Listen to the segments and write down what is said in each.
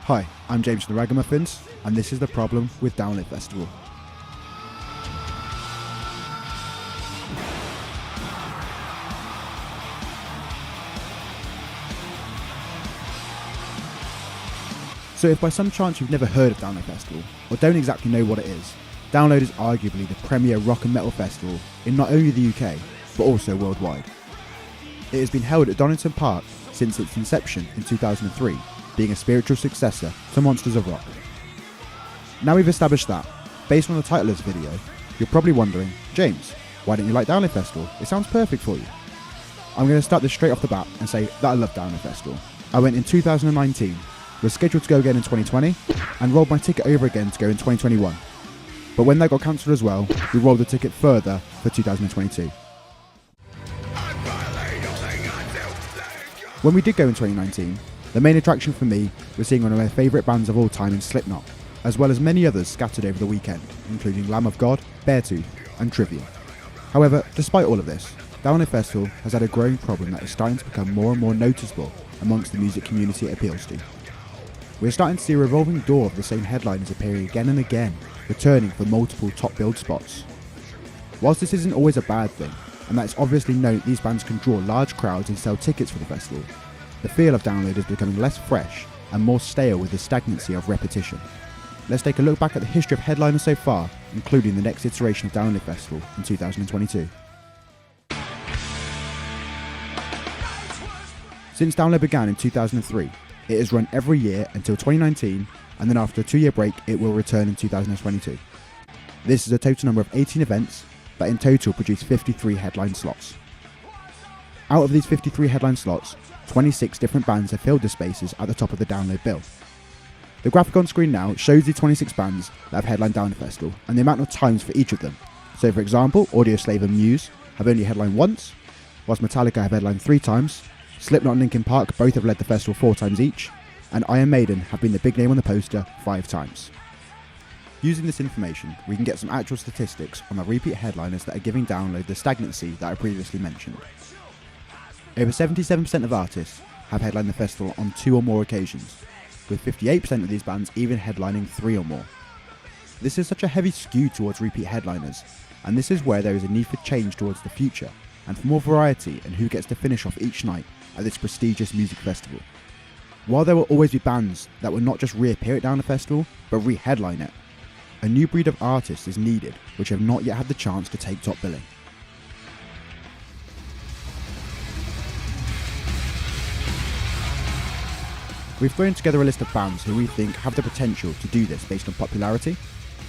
Hi, I'm James from the RAGAMUFFINs, and this is the problem with Download Festival. So if by some chance you've never heard of Download Festival, or don't exactly know what it is, Download is arguably the premier rock and metal festival in not only the UK, but also worldwide. It has been held at Donington Park since its inception in 2003, being a spiritual successor to Monsters of Rock. Now we've established that, based on the title of this video, you're probably wondering, James, why don't you like Download Festival? It sounds perfect for you. I'm going to start this straight off the bat and say that I love Download Festival. I went in 2019, was scheduled to go again in 2020, and rolled my ticket over again to go in 2021. But when that got cancelled as well, we rolled the ticket further for 2022. When we did go in 2019, the main attraction for me was seeing one of my favourite bands of all time in Slipknot, as well as many others scattered over the weekend, including Lamb of God, Beartooth and Trivium. However, despite all of this, Download Festival has had a growing problem that is starting to become more and more noticeable amongst the music community it appeals to. We're starting to see a revolving door of the same headliners appearing again and again, returning for multiple top billed spots. Whilst this isn't always a bad thing, and that it's obviously known that these bands can draw large crowds and sell tickets for the festival, the feel of Download is becoming less fresh and more stale with the stagnancy of repetition. Let's take a look back at the history of headliners so far, including the next iteration of Download Festival in 2022. Since Download began in 2003, it has run every year until 2019, and then after a 2-year break it will return in 2022. This is a total number of 18 events that in total produce 53 headline slots. Out of these 53 headline slots, 26 different bands have filled the spaces at the top of the Download bill. The graphic on screen now shows the 26 bands that have headlined Download Festival and the amount of times for each of them. So for example, Audioslave and Muse have only headlined once, whilst Metallica have headlined 3 times, Slipknot and Linkin Park both have led the festival 4 times each, and Iron Maiden have been the big name on the poster 5 times. Using this information, we can get some actual statistics on the repeat headliners that are giving Download the stagnancy that I previously mentioned. Over 77% of artists have headlined the festival on 2 or more occasions, with 58% of these bands even headlining 3 or more. This is such a heavy skew towards repeat headliners, and this is where there is a need for change towards the future, and for more variety in who gets to finish off each night at this prestigious music festival. While there will always be bands that will not just reappear at Download Festival, but re-headline it, a new breed of artists is needed which have not yet had the chance to take top billing. We've thrown together a list of bands who we think have the potential to do this based on popularity,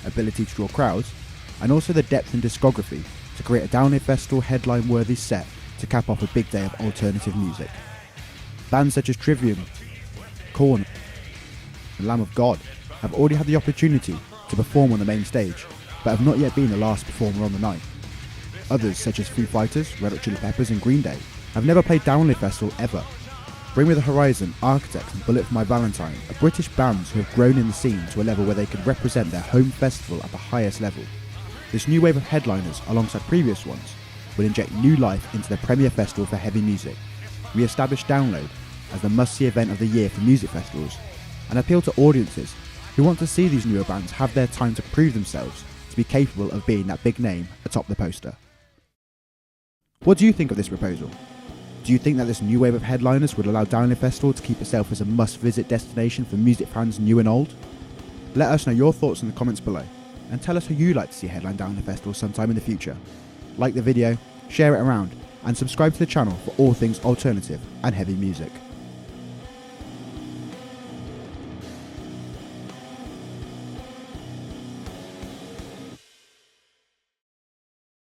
ability to draw crowds, and also the depth and discography to create a Download Festival headline worthy set to cap off a big day of alternative music. Bands such as Trivium, Korn and Lamb of God have already had the opportunity to perform on the main stage, but have not yet been the last performer on the night. Others such as Foo Fighters, Red Hot Chili Peppers and Green Day have never played Download Festival ever. Bring Me the Horizon, Architects and Bullet for My Valentine are British bands who have grown in the scene to a level where they could represent their home festival at the highest level. This new wave of headliners, alongside previous ones, will inject new life into the premier festival for heavy music, re-establish Download as the must-see event of the year for music festivals, and appeal to audiences who want to see these newer bands have their time to prove themselves to be capable of being that big name atop the poster. What do you think of this proposal? Do you think that this new wave of headliners would allow Download Festival to keep itself as a must-visit destination for music fans new and old? Let us know your thoughts in the comments below, and tell us who you'd like to see headline Download Festival sometime in the future. Like the video, share it around, and subscribe to the channel for all things alternative and heavy music.